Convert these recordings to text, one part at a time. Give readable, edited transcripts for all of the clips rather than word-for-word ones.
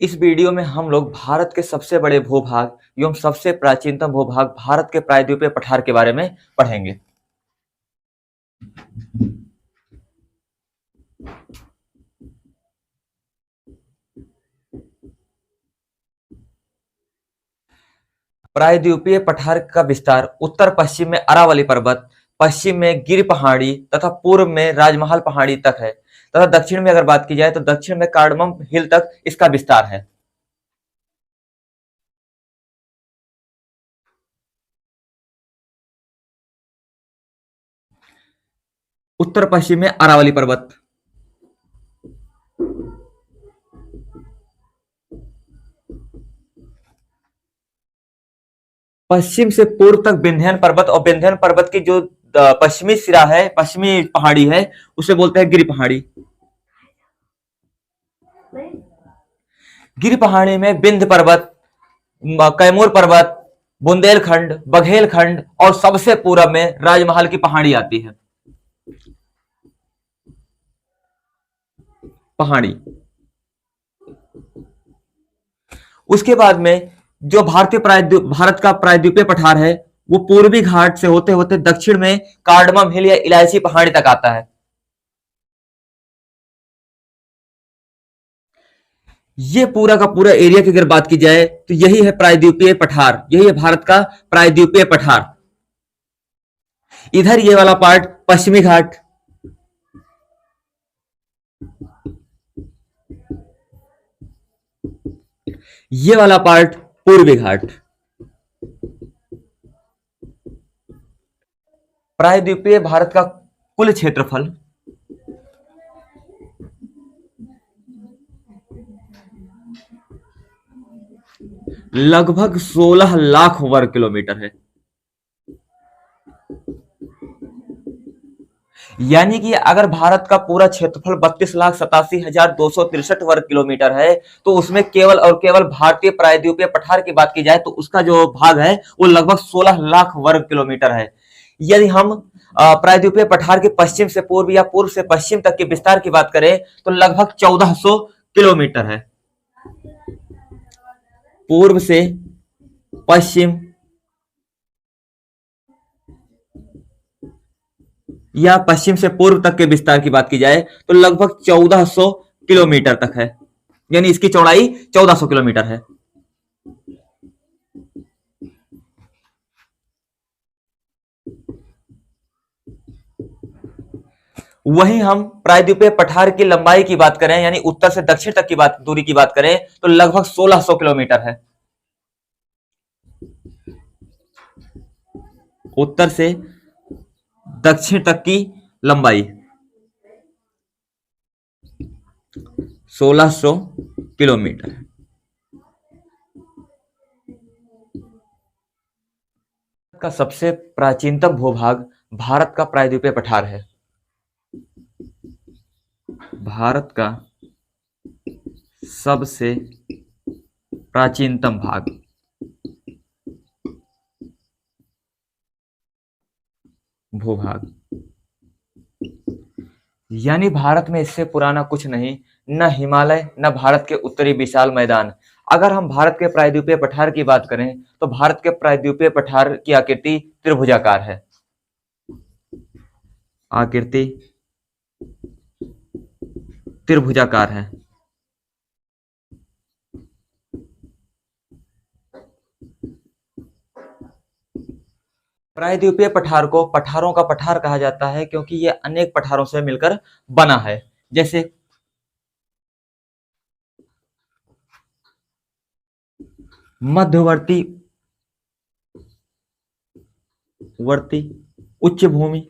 इस वीडियो में हम लोग भारत के सबसे बड़े भूभाग एवं सबसे प्राचीनतम भूभाग भारत के प्रायद्वीपीय पठार के बारे में पढ़ेंगे। प्रायद्वीपीय पठार का विस्तार उत्तर पश्चिम में अरावली पर्वत, पश्चिम में गिर पहाड़ी तथा पूर्व में राजमहल पहाड़ी तक है तथा दक्षिण में अगर बात की जाए तो दक्षिण में कार्डमम हिल तक इसका विस्तार है। उत्तर पश्चिम में अरावली पर्वत, पश्चिम से पूर्व तक विंध्यान पर्वत और विंध्यान पर्वत की जो पश्चिमी सिरा है, पश्चिमी पहाड़ी है, उसे बोलते हैं गिर पहाड़ी। गिर पहाड़ी में विंध्य पर्वत, कैमूर पर्वत, बुंदेलखंड, बघेलखंड और सबसे पूरब में राजमहल की पहाड़ी आती है। पहाड़ी उसके बाद में जो भारत का प्रायद्वीपीय पठार है वो पूर्वी घाट से होते होते दक्षिण में कार्डमम हिल या इलायची पहाड़ी तक आता है। ये पूरा का पूरा एरिया की अगर बात की जाए तो यही है प्रायद्वीपीय पठार, यही है भारत का प्रायद्वीपीय पठार। इधर ये वाला पार्ट पश्चिमी घाट, ये वाला पार्ट पूर्वी घाट। प्रायद्वीपीय भारत का कुल क्षेत्रफल लगभग 16 लाख वर्ग किलोमीटर है। यानी कि अगर भारत का पूरा क्षेत्रफल 32,87,263 वर्ग किलोमीटर है तो उसमें केवल और केवल भारतीय प्रायद्वीपीय पठार की बात की जाए तो उसका जो भाग है वो लगभग 16 लाख वर्ग किलोमीटर है। यदि हम प्रायद्वीपीय पठार के पश्चिम से पूर्व या पूर्व से पश्चिम तक के विस्तार की बात करें तो लगभग 1400 किलोमीटर है। पूर्व से पश्चिम या पश्चिम से पूर्व तक के विस्तार की बात की जाए तो लगभग 1400 किलोमीटर तक है, यानी इसकी चौड़ाई 1400 किलोमीटर है। वहीं हम प्रायद्वीपीय पठार की लंबाई की बात करें यानी उत्तर से दक्षिण तक की दूरी की बात करें तो लगभग 1600 किलोमीटर है। उत्तर से दक्षिण तक की लंबाई 1600 किलोमीटर है। का सबसे प्राचीनतम भूभाग भारत का प्रायद्वीपीय पठार है। भारत का सबसे प्राचीनतम भाग भूभाग, यानी भारत में इससे पुराना कुछ नहीं, न हिमालय न भारत के उत्तरी विशाल मैदान। अगर हम भारत के प्रायद्वीपीय पठार की बात करें तो भारत के प्रायद्वीपीय पठार की आकृति त्रिभुजाकार है। आकृति त्रिभुजाकार है। प्रायद्वीपीय पठार को पठारों का पठार कहा जाता है क्योंकि यह अनेक पठारों से मिलकर बना है। जैसे मध्यवर्ती उच्च भूमि,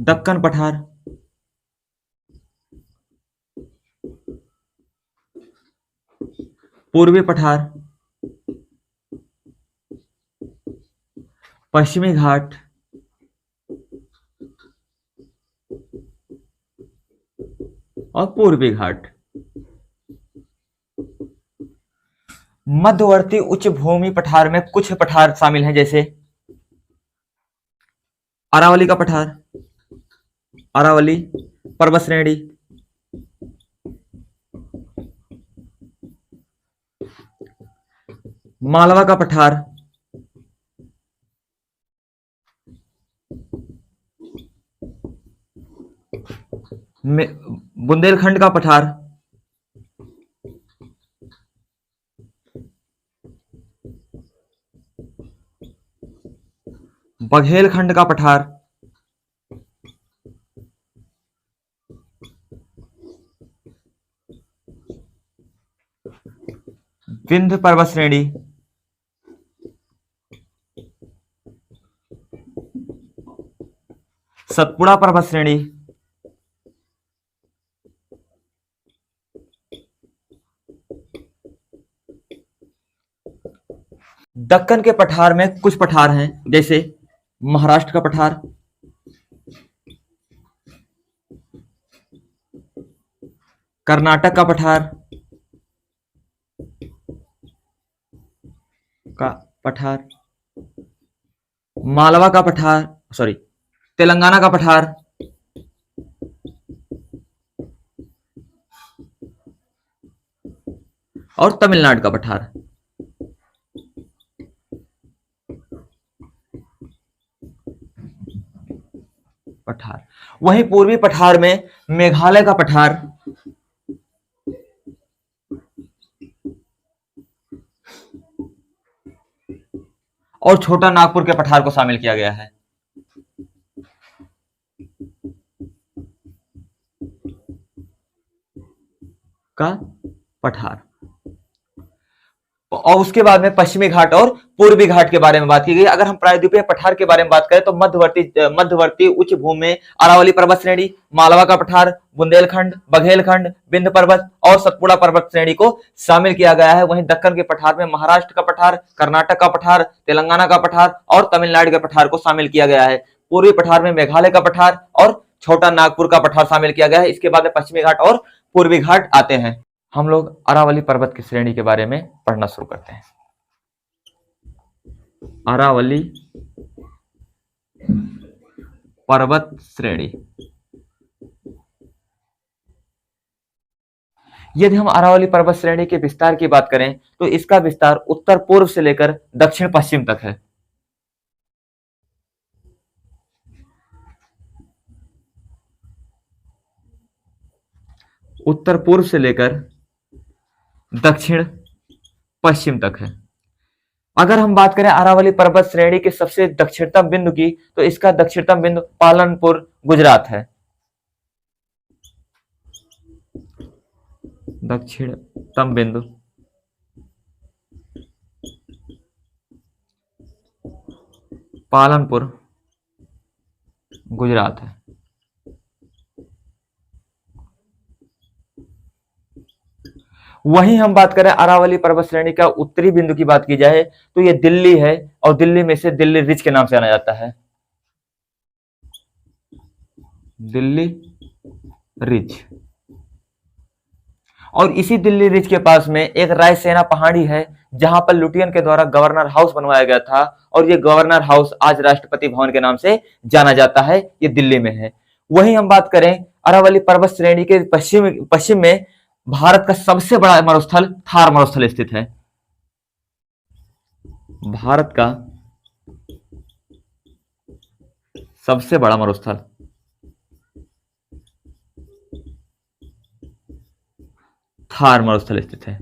दक्कन पठार, पूर्वी पठार, पश्चिमी घाट, और पूर्वी घाट। मध्यवर्ती उच्च भूमि पठार में कुछ पठार शामिल हैं जैसे अरावली का पठार, अरावली पर्वत श्रेणी, मालवा का पठार, बुंदेलखंड का पठार, बघेलखंड का पठार, विंध्य पर्वत श्रेणी, सतपुड़ा पर्वत श्रेणी, दक्कन के पठार में कुछ पठार हैं, जैसे महाराष्ट्र का पठार, कर्नाटक का पठार मालवा का पठार, सॉरी, तेलंगाना का पठार, और तमिलनाडु का पठार। वहीं पूर्वी पठार में मेघालय का पठार, और छोटा नागपुर के पठार को शामिल किया गया है। का पठार। और उसके बाद में पश्चिमी घाट और पूर्वी घाट के बारे में बात की गई। अगर हम प्रायद्वीपीय पठार के बारे में बात करें तो मध्यवर्ती उच्च भूमि में अरावली पर्वत श्रेणी, मालवा का पठार, बुंदेलखंड, बघेलखंड, विंध्य पर्वत और सतपुड़ा पर्वत श्रेणी को शामिल किया गया है। वहीं दक्कन के पठार में महाराष्ट्र का पठार, कर्नाटक का पठार, तेलंगाना का पठार और तमिलनाडु के पठार को शामिल किया गया है। पूर्वी पठार में मेघालय का पठार और छोटा नागपुर का पठार शामिल किया गया है। इसके बाद में पश्चिमी घाट और पूर्वी घाट आते हैं। हम लोग अरावली पर्वत की श्रेणी के बारे में पढ़ना शुरू करते हैं। अरावली पर्वत श्रेणी। यदि हम अरावली पर्वत श्रेणी के विस्तार की बात करें तो इसका विस्तार उत्तर पूर्व से लेकर दक्षिण पश्चिम तक है। उत्तर पूर्व से लेकर दक्षिण पश्चिम तक है। अगर हम बात करें अरावली पर्वत श्रेणी के सबसे दक्षिणतम बिंदु की तो इसका दक्षिणतम बिंदु पालनपुर गुजरात है। दक्षिणतम बिंदु पालनपुर गुजरात है। वहीं हम बात करें अरावली पर्वत श्रेणी का उत्तरी बिंदु की बात की जाए तो यह दिल्ली है और दिल्ली में से दिल्ली रिज के नाम से जाना जाता है। दिल्ली रिज। और इसी दिल्ली रिज के पास में एक रायसेना पहाड़ी है जहां पर लुटियन के द्वारा गवर्नर हाउस बनवाया गया था और ये गवर्नर हाउस आज राष्ट्रपति भवन के नाम से जाना जाता है। ये दिल्ली में है। वहीं हम बात करें अरावली पर्वत श्रेणी के पश्चिम में भारत का सबसे बड़ा मरुस्थल थार मरुस्थल स्थित है। भारत का सबसे बड़ा मरुस्थल थार मरुस्थल स्थित है।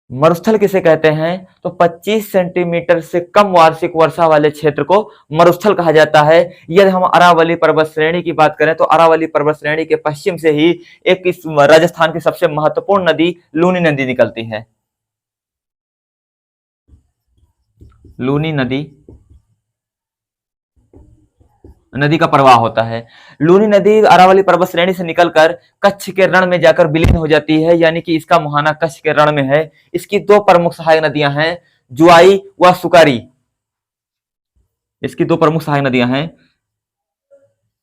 मरुस्थल किसे कहते हैं तो 25 सेंटीमीटर से कम वार्षिक वर्षा वाले क्षेत्र को मरुस्थल कहा जाता है। यदि हम अरावली पर्वत श्रेणी की बात करें तो अरावली पर्वत श्रेणी के पश्चिम से ही एक इस राजस्थान की सबसे महत्वपूर्ण नदी लूनी नदी निकलती है। लूनी नदी का प्रवाह होता है। लूनी नदी अरावली पर्वत श्रेणी से निकलकर कच्छ के रण में जाकर विलीन हो जाती है, यानी कि इसका मुहाना कच्छ के रण में है। इसकी दो प्रमुख सहायक नदियां हैं, जुआई व सुकारी। इसकी दो प्रमुख सहायक नदियां हैं,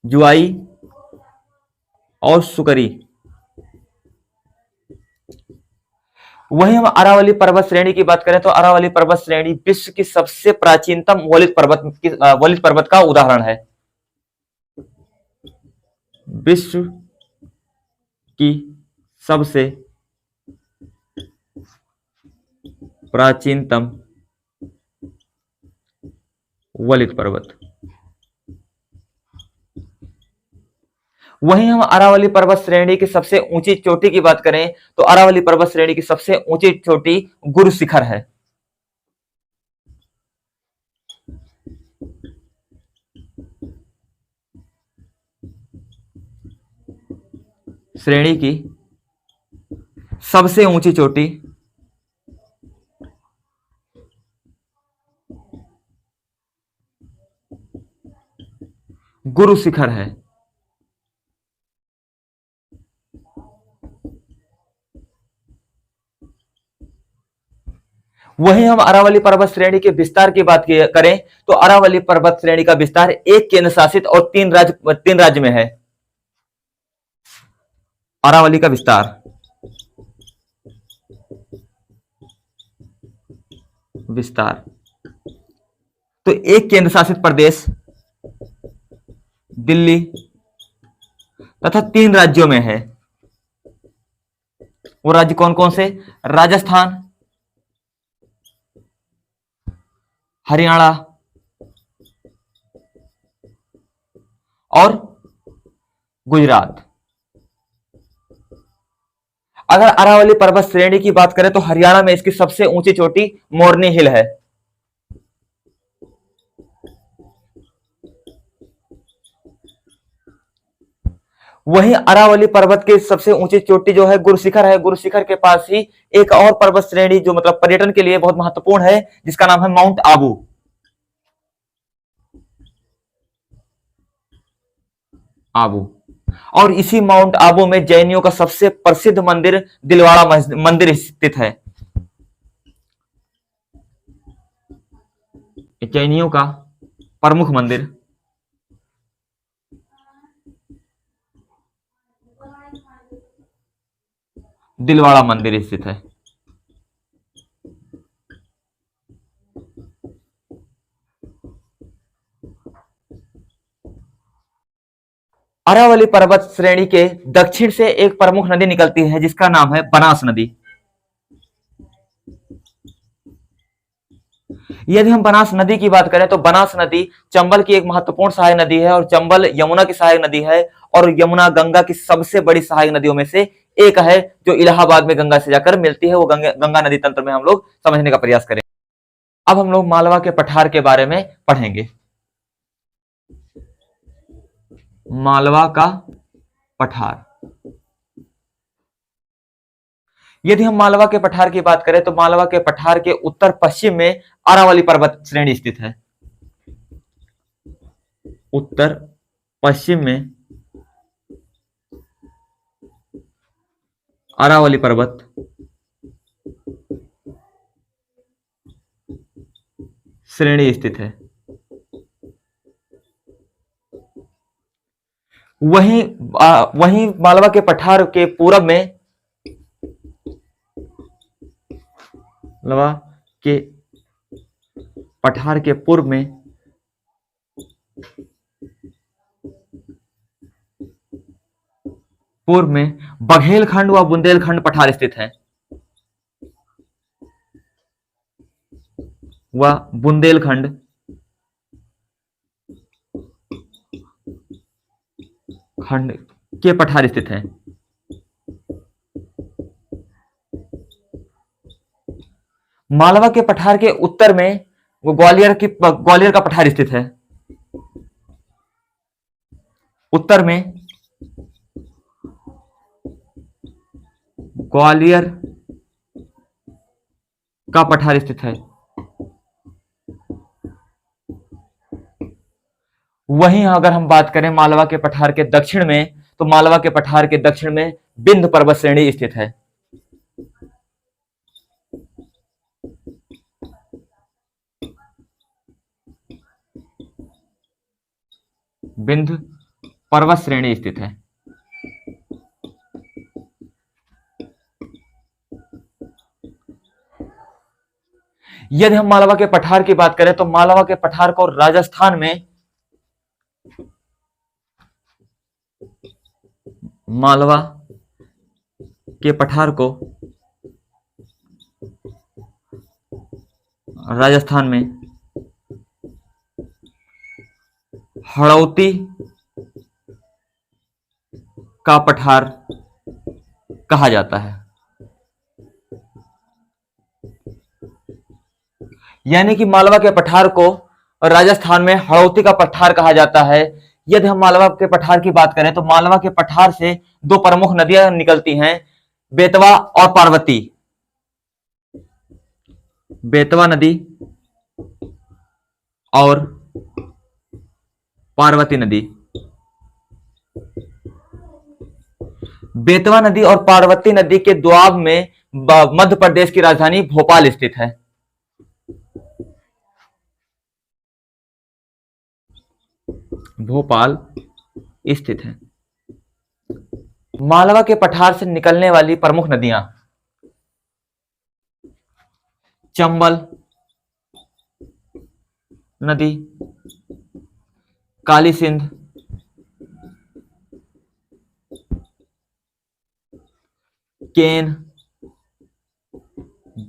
जुआई और सुकरी। वहीं हम अरावली पर्वत श्रेणी की बात करें तो अरावली पर्वत श्रेणी विश्व की सबसे प्राचीनतम वलित पर्वत का उदाहरण है। विश्व की सबसे प्राचीनतम वलित पर्वत। वहीं हम अरावली पर्वत श्रेणी की सबसे ऊंची चोटी की बात करें तो अरावली पर्वत श्रेणी की सबसे ऊंची चोटी गुरु शिखर है। श्रेणी की सबसे ऊंची चोटी गुरु शिखर है। वहीं हम अरावली पर्वत श्रेणी के विस्तार की बात करें तो अरावली पर्वत श्रेणी का विस्तार एक केंद्र शासित और तीन राज्य में है। अरावली का विस्तार तो एक केंद्र शासित प्रदेश दिल्ली तथा 3 राज्यों में है। वो राज्य कौन कौन से? राजस्थान, हरियाणा और गुजरात। अगर अरावली पर्वत श्रेणी की बात करें तो हरियाणा में इसकी सबसे ऊंची चोटी मोरनी हिल है। वहीं अरावली पर्वत की सबसे ऊंची चोटी जो है गुरु शिखर है। गुरु शिखर के पास ही एक और पर्वत श्रेणी जो मतलब पर्यटन के लिए बहुत महत्वपूर्ण है जिसका नाम है माउंट आबू। और इसी माउंट आबू में जैनियों का सबसे प्रसिद्ध मंदिर दिलवाड़ा मंदिर स्थित है। जैनियों का प्रमुख मंदिर दिलवाड़ा मंदिर स्थित है। अरावली पर्वत श्रेणी के दक्षिण से एक प्रमुख नदी निकलती है जिसका नाम है बनास नदी। यदि हम बनास नदी की बात करें तो बनास नदी चंबल की एक महत्वपूर्ण सहायक नदी है और चंबल यमुना की सहायक नदी है और यमुना गंगा की सबसे बड़ी सहायक नदियों में से एक है जो इलाहाबाद में गंगा से जाकर मिलती है। वो गंगा नदी तंत्र में हम लोग समझने का प्रयास करें। अब हम लोग मालवा के पठार के बारे में पढ़ेंगे। मालवा का पठार। यदि हम मालवा के पठार की बात करें तो मालवा के पठार के उत्तर पश्चिम में अरावली पर्वत श्रेणी स्थित है। उत्तर पश्चिम में अरावली पर्वत श्रेणी स्थित है। वहीं मालवा के पठार के पूरब में मालवा के पठार के पूर्व में बघेलखंड व बुंदेलखंड पठार स्थित है। वह बुंदेलखंड खंड के पठार स्थित है। मालवा के पठार के उत्तर में वो ग्वालियर का पठार स्थित है। उत्तर में ग्वालियर का पठार स्थित है। वहीं अगर हम बात करें मालवा के पठार के दक्षिण में तो मालवा के पठार के दक्षिण में विंध्य पर्वत श्रेणी स्थित है। विंध्य पर्वत श्रेणी स्थित है। यदि हम मालवा के पठार की बात करें तो मालवा के पठार को राजस्थान में मालवा के पठार को राजस्थान में हड़ौती का पठार कहा जाता है। यानी कि मालवा के पठार को राजस्थान में हड़ौती का पठार कहा जाता है। यदि हम मालवा के पठार की बात करें तो मालवा के पठार से दो प्रमुख नदियां निकलती हैं, बेतवा और पार्वती। बेतवा नदी और पार्वती नदी। बेतवा नदी और पार्वती नदी के दोआब में मध्य प्रदेश की राजधानी भोपाल स्थित है। भोपाल स्थित है। मालवा के पठार से निकलने वाली प्रमुख नदियां चंबल नदी, काली सिंध, केन,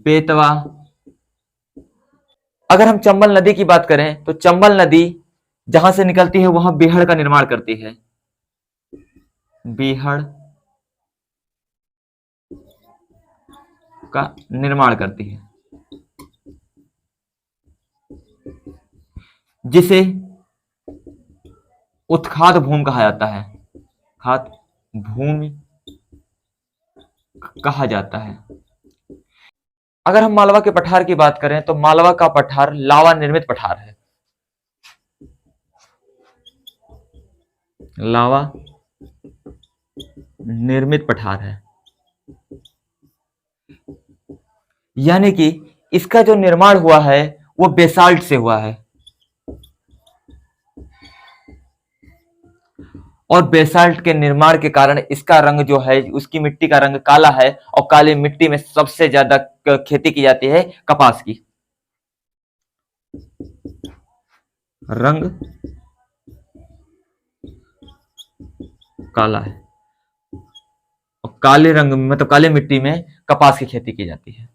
बेतवा। अगर हम चंबल नदी की बात करें तो चंबल नदी जहां से निकलती है वहां बीहड़ का निर्माण करती है। बीहड़ का निर्माण करती है, जिसे उत्खात भूमि कहा जाता है। खात भूमि कहा जाता है। अगर हम मालवा के पठार की बात करें तो मालवा का पठार लावा निर्मित पठार है। लावा निर्मित पठार है, यानी कि इसका जो निर्माण हुआ है वो बेसाल्ट से हुआ है, और बेसाल्ट के निर्माण के कारण इसका रंग जो है, उसकी मिट्टी का रंग काला है, और काली मिट्टी में सबसे ज्यादा खेती की जाती है कपास की। रंग काला है और काले रंग में, मतलब काली मिट्टी में कपास की खेती की जाती है।